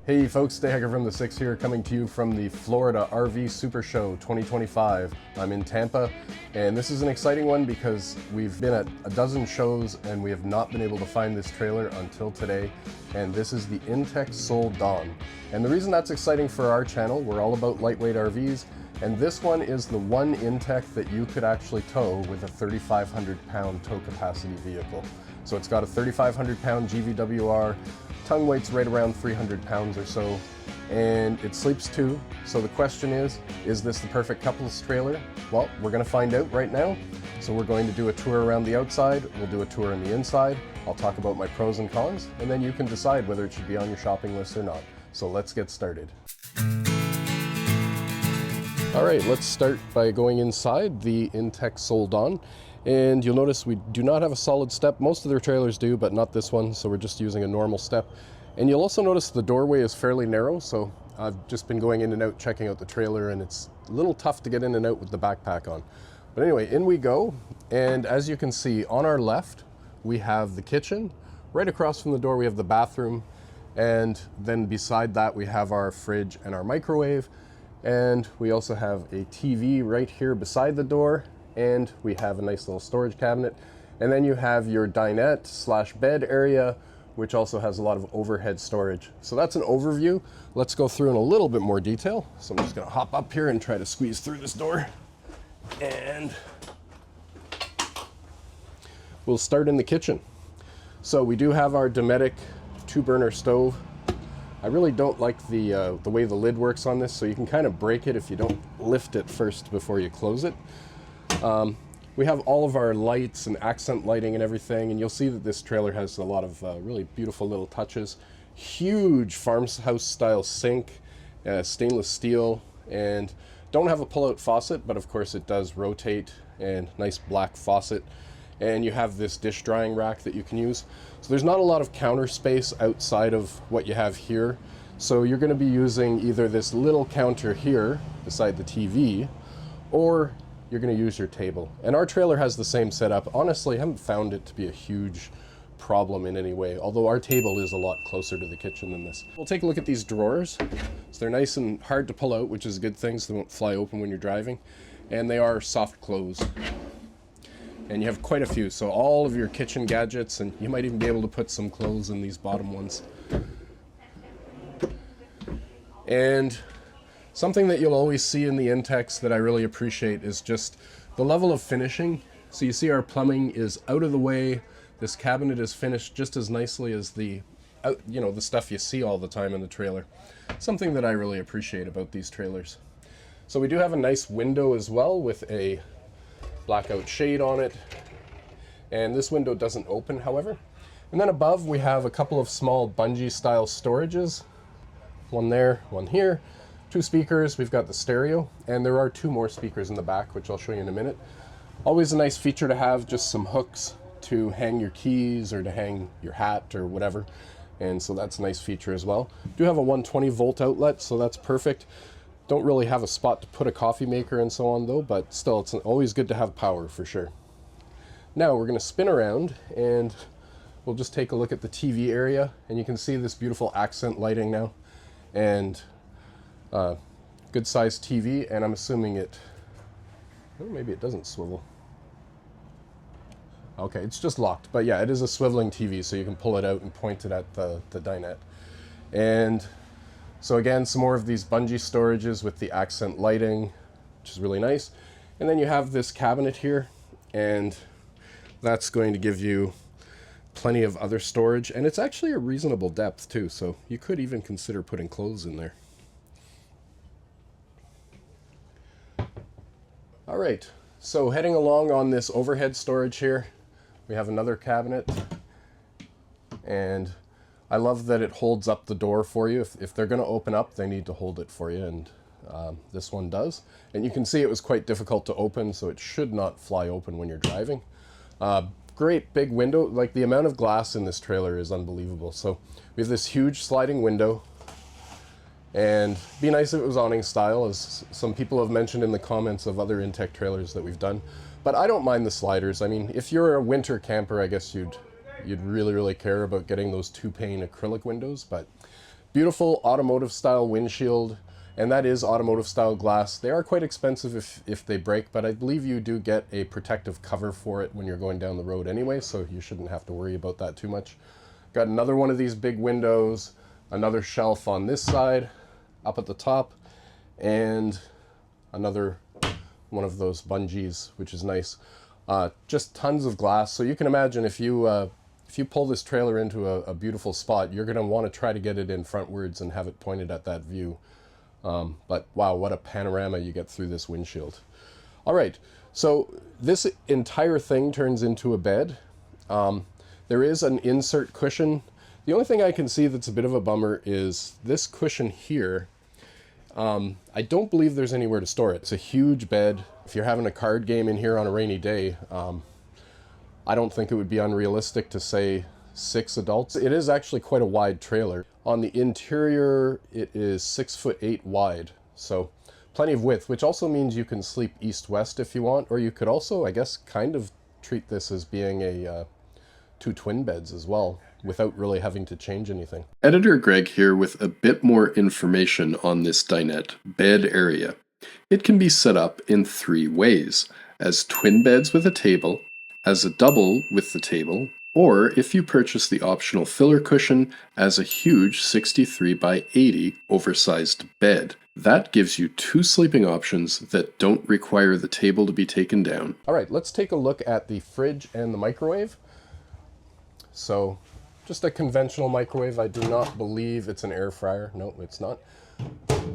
Hey folks, Stayhacker from the 6 here, coming to you from the Florida RV Super Show 2025. I'm in Tampa, and this is an exciting one because we've been at a dozen shows and we have not been able to find this trailer until today, and this is the Intech Sol Dawn. And the reason that's exciting for our channel, we're all about lightweight RVs, and this one is the one Intech that you could actually tow with a 3,500 pound tow capacity vehicle. So it's got a 3,500 pound GVWR, tongue weight's right around 300 pounds or so, and it sleeps two. So the question is this the perfect couples trailer? Well, we're gonna find out right now. So we're going to do a tour around the outside, we'll do a tour on the inside, I'll talk about my pros and cons, and then you can decide whether it should be on your shopping list or not. So let's get started. All right, let's start by going inside the Intech Sol Dawn. And you'll notice we do not have a solid step. Most of their trailers do, but not this one, so we're just using a normal step. And you'll also notice the doorway is fairly narrow, so I've just been going in and out, checking out the trailer, and it's a little tough to get in and out with the backpack on. But anyway, in we go, and as you can see, on our left, we have the kitchen. Right across from the door, we have the bathroom, and then beside that, we have our fridge and our microwave, and we also have a TV right here beside the door, and we have a nice little storage cabinet. And then you have your dinette slash bed area, which also has a lot of overhead storage. So that's an overview. Let's go through in a little bit more detail. So I'm just gonna hop up here and try to squeeze through this door. And we'll start in the kitchen. So we do have our Dometic 2-burner stove. I really don't like the way the lid works on this, so you can kind of break it if you don't lift it first before you close it. We have all of our lights and accent lighting and everything, and you'll see that this trailer has a lot of really beautiful little touches. Huge farmhouse style sink, stainless steel, and don't have a pull-out faucet, but of course it does rotate, and nice black faucet. And you have this dish drying rack that you can use. So there's not a lot of counter space outside of what you have here. So you're going to be using either this little counter here beside the TV, or you're going to use your table. And our trailer has the same setup. Honestly, I haven't found it to be a huge problem in any way, although our table is a lot closer to the kitchen than this. We'll take a look at these drawers. So they're nice and hard to pull out, which is a good thing, so they won't fly open when you're driving. And they are soft close. And you have quite a few, so all of your kitchen gadgets, and you might even be able to put some clothes in these bottom ones. And something that you'll always see in the Intechs that I really appreciate is just the level of finishing. So you see our plumbing is out of the way. This cabinet is finished just as nicely as the stuff you see all the time in the trailer. Something that I really appreciate about these trailers. So we do have a nice window as well with a blackout shade on it. And this window doesn't open, however. And then above we have a couple of small bungee style storages. One there, one here. 2 speakers, we've got the stereo, and there are 2 more speakers in the back, which I'll show you in a minute. Always a nice feature to have, just some hooks to hang your keys or to hang your hat or whatever. And so that's a nice feature as well. Do have a 120 volt outlet, so that's perfect. Don't really have a spot to put a coffee maker and so on though, but still it's always good to have power for sure. Now we're gonna spin around and we'll just take a look at the TV area, and you can see this beautiful accent lighting now. And good sized TV, and I'm assuming maybe it doesn't swivel. Okay, it's just locked, but yeah, it is a swiveling TV, so you can pull it out and point it at the dinette. And so again, some more of these bungee storages with the accent lighting, which is really nice. And then you have this cabinet here, and that's going to give you plenty of other storage, and it's actually a reasonable depth too, so you could even consider putting clothes in there. All right, so heading along on this overhead storage here, we have another cabinet, and I love that it holds up the door for you. If they're going to open up, they need to hold it for you, and this one does. And you can see it was quite difficult to open, so it should not fly open when you're driving. Great big window, like the amount of glass in this trailer is unbelievable. So we have this huge sliding window, and it'd be nice if it was awning style, as some people have mentioned in the comments of other Intech trailers that we've done. But I don't mind the sliders. I mean, if you're a winter camper, I guess you'd really care about getting those 2-pane acrylic windows, but Beautiful automotive style windshield, and that is automotive style glass. They are quite expensive if they break, but I believe you do get a protective cover for it when you're going down the road anyway, so you shouldn't have to worry about that too much. Got another one of these big windows, another shelf on this side, up at the top, and another one of those bungees, which is nice. Just tons of glass, so you can imagine if you pull this trailer into a beautiful spot, you're going to want to try to get it in frontwards and have it pointed at that view. But wow, what a panorama you get through this windshield. All right, so this entire thing turns into a bed. There is an insert cushion. The only thing I can see that's a bit of a bummer is this cushion here. I don't believe there's anywhere to store it. It's a huge bed. If you're having a card game in here on a rainy day, I don't think it would be unrealistic to say 6 adults. It is actually quite a wide trailer. On the interior, it is 6'8" wide, so plenty of width, which also means you can sleep east-west if you want, or you could also, I guess, kind of treat this as being a 2 twin beds as well, without really having to change anything. Editor Greg here with a bit more information on this dinette bed area. It can be set up in 3 ways: as twin beds with a table, as a double with the table, or if you purchase the optional filler cushion, as a huge 63 by 80 oversized bed. That gives you 2 sleeping options that don't require the table to be taken down. All right, let's take a look at the fridge and the microwave. So, just a conventional microwave. I do not believe it's an air fryer. No, it's not.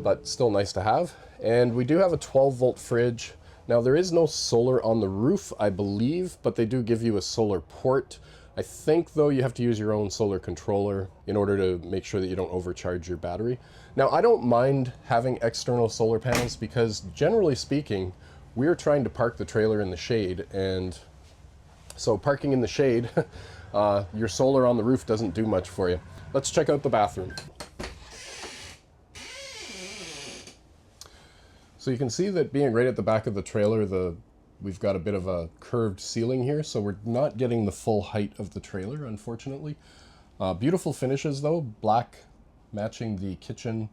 But still nice to have. And we do have a 12-volt fridge. Now, there is no solar on the roof, I believe, but they do give you a solar port. I think, though, you have to use your own solar controller in order to make sure that you don't overcharge your battery. Now, I don't mind having external solar panels because, generally speaking, we're trying to park the trailer in the shade, and so parking in the shade, your solar on the roof doesn't do much for you. Let's check out the bathroom. So you can see that being right at the back of the trailer, we've got a bit of a curved ceiling here, so we're not getting the full height of the trailer, unfortunately. Beautiful finishes though, black matching the kitchen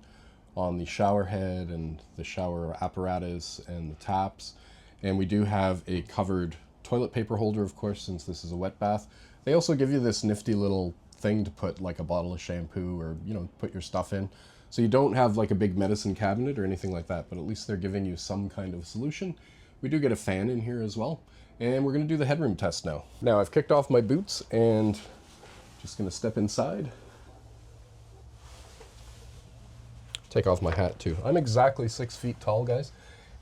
on the shower head and the shower apparatus and the taps. And we do have a covered toilet paper holder, of course, since this is a wet bath. They also give you this nifty little thing to put like a bottle of shampoo or, you know, put your stuff in. So you don't have like a big medicine cabinet or anything like that, but at least they're giving you some kind of solution. We do get a fan in here as well. And we're gonna do the headroom test now. Now I've kicked off my boots and just gonna step inside. Take off my hat too. I'm exactly 6 feet tall, guys.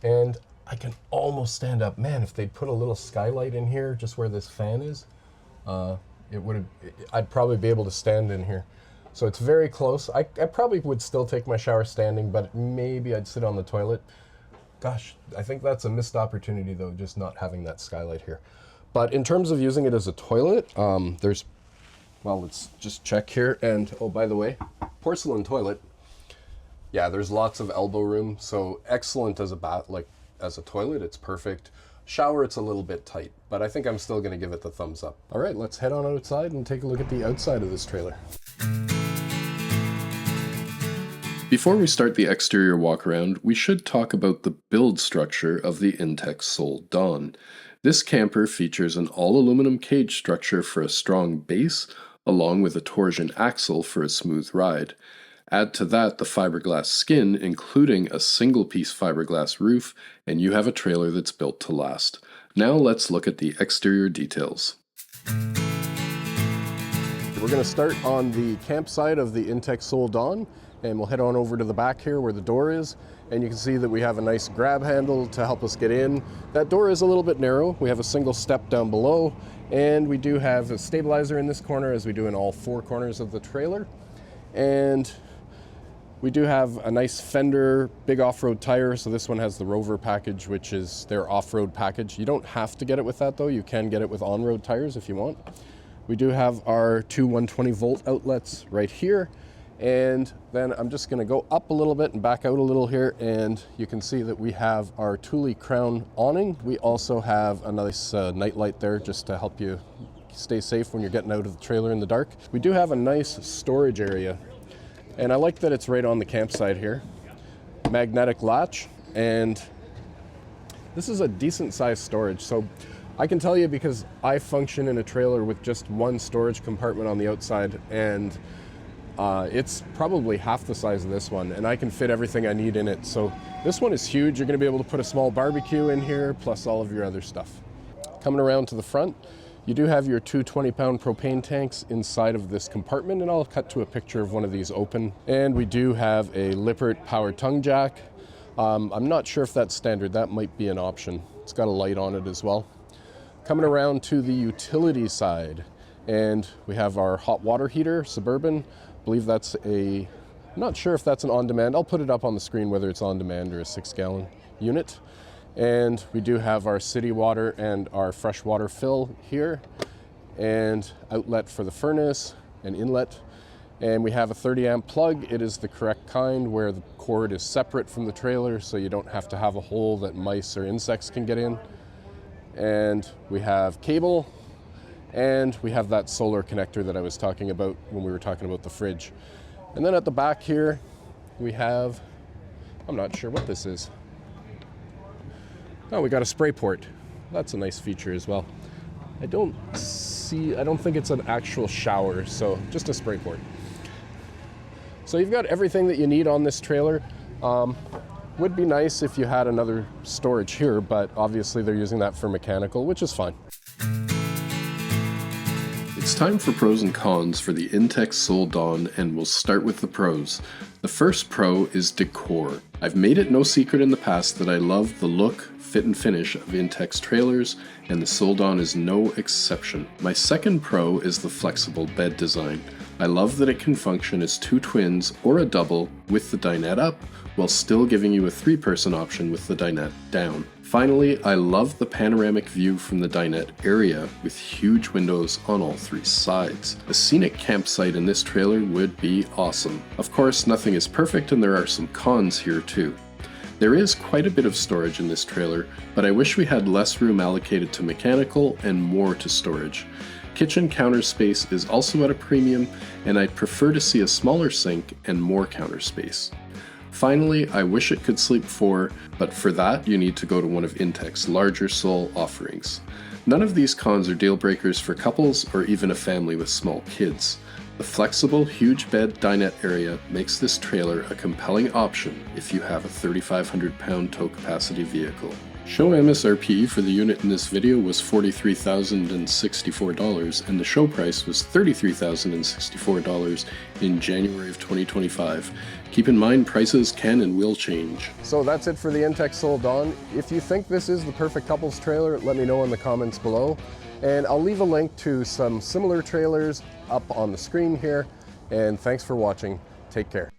And I can almost stand up. Man, if they'd put a little skylight in here, just where this fan is, I'd probably be able to stand in here. So it's very close. I probably would still take my shower standing, but maybe I'd sit on the toilet. Gosh, I think that's a missed opportunity though, just not having that skylight here. But in terms of using it as a toilet, well, let's just check here. And oh, by the way, porcelain toilet. Yeah, there's lots of elbow room, so excellent as a bath, like as a toilet, it's perfect. Shower, it's a little bit tight, but I think I'm still gonna give it the thumbs up. All right, let's head on outside and take a look at the outside of this trailer. Before we start the exterior walk around, we should talk about the build structure of the Intech Sol Dawn. This camper features an all-aluminum cage structure for a strong base, along with a torsion axle for a smooth ride. Add to that the fiberglass skin, including a single-piece fiberglass roof, and you have a trailer that's built to last. Now let's look at the exterior details. We're going to start on the campsite of the Intech Sol Dawn, and we'll head on over to the back here where the door is, and you can see that we have a nice grab handle to help us get in. That door is a little bit narrow. We have a single step down below, and we do have a stabilizer in this corner, as we do in all 4 corners of the trailer. And we do have a nice Fender big off-road tire. So this one has the Rover package, which is their off-road package. You don't have to get it with that though. You can get it with on-road tires if you want. We do have our 2 120 volt outlets right here. And then I'm just gonna go up a little bit and back out a little here, and you can see that we have our Thule crown awning. We also have a nice night light there just to help you stay safe when you're getting out of the trailer in the dark. We do have a nice storage area. And I like that it's right on the campsite here. Magnetic latch, and this is a decent sized storage. So I can tell you, because I function in a trailer with just one storage compartment on the outside, and it's probably half the size of this one, and I can fit everything I need in it. So this one is huge. You're going to be able to put a small barbecue in here, plus all of your other stuff. Coming around to the front, you do have your two 20-pound propane tanks inside of this compartment, and I'll cut to a picture of one of these open. And we do have a Lippert power tongue jack. I'm not sure if that's standard. That might be an option. It's got a light on it as well. Coming around to the utility side, and we have our hot water heater, Suburban. I believe that's I'm not sure if that's an on-demand. I'll put it up on the screen whether it's on-demand or a 6-gallon unit. And we do have our city water and our freshwater fill here, and outlet for the furnace, and inlet. And we have a 30 amp plug. It is the correct kind, where the cord is separate from the trailer, so you don't have to have a hole that mice or insects can get in. And we have cable, and we have that solar connector that I was talking about when we were talking about the fridge. And then at the back here, we have, I'm not sure what this is. Oh, we got a spray port. That's a nice feature as well. I don't think it's an actual shower, so just a spray port. So you've got everything that you need on this trailer. Would be nice if you had another storage here, but obviously they're using that for mechanical, which is fine. It's time for pros and cons for the Intech Sol Dawn, and we'll start with the pros. The first pro is decor. I've made it no secret in the past that I love the look, fit and finish of Intech's trailers, and the Sol Dawn is no exception. My second pro is the flexible bed design. I love that it can function as two twins or a double with the dinette up, while still giving you a 3-person option with the dinette down. Finally, I love the panoramic view from the dinette area with huge windows on all 3 sides. A scenic campsite in this trailer would be awesome. Of course, nothing is perfect, and there are some cons here too. There is quite a bit of storage in this trailer, but I wish we had less room allocated to mechanical and more to storage. Kitchen counter space is also at a premium, and I'd prefer to see a smaller sink and more counter space. Finally, I wish it could sleep 4, but for that you need to go to one of Intech's larger Sol offerings. None of these cons are deal breakers for couples or even a family with small kids. The flexible, huge bed dinette area makes this trailer a compelling option if you have a 3,500 pound tow capacity vehicle. Show MSRP for the unit in this video was $43,064, and the show price was $33,064 in January of 2025. Keep in mind, prices can and will change. So that's it for the Intech Sol Dawn. If you think this is the perfect couples trailer, let me know in the comments below. And I'll leave a link to some similar trailers up on the screen here. And thanks for watching. Take care.